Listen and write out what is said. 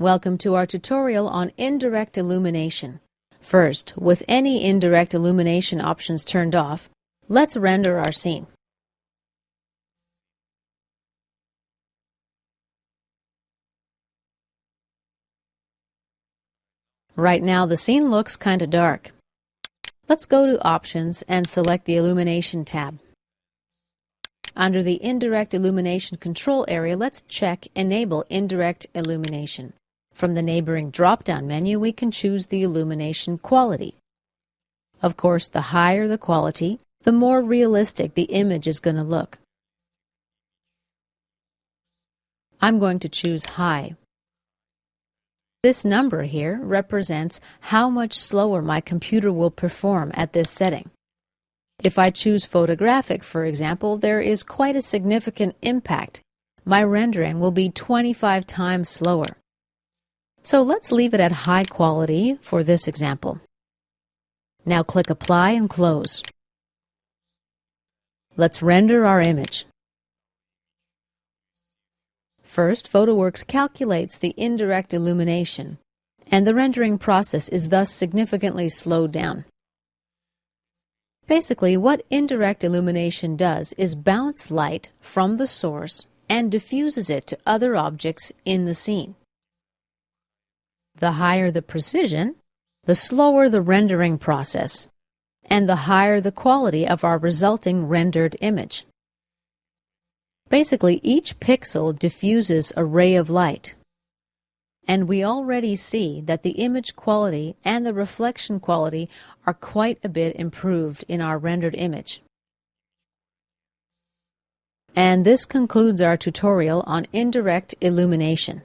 Welcome to our tutorial on indirect illumination. First, with any indirect illumination options turned off, let's render our scene. Right now the scene looks kinda dark. Let's go to Options and select the Illumination tab. Under the Indirect Illumination control area, let's check Enable Indirect Illumination. From the neighboring drop-down menu, we can choose the illumination quality. Of course, the higher the quality, the more realistic the image is going to look. I'm going to choose High. This number here represents how much slower my computer will perform at this setting. If I choose Photographic, for example, there is quite a significant impact. My rendering will be 25 times slower. So let's leave it at high quality for this example. Now click Apply and Close. Let's render our image. First, Photoworks calculates the indirect illumination, and the rendering process is thus significantly slowed down. Basically, what indirect illumination does is bounce light from the source and diffuses it to other objects in the scene. The higher the precision, the slower the rendering process, and the higher the quality of our resulting rendered image. Basically, each pixel diffuses a ray of light, and we already see that the image quality and the reflection quality are quite a bit improved in our rendered image. And this concludes our tutorial on indirect illumination.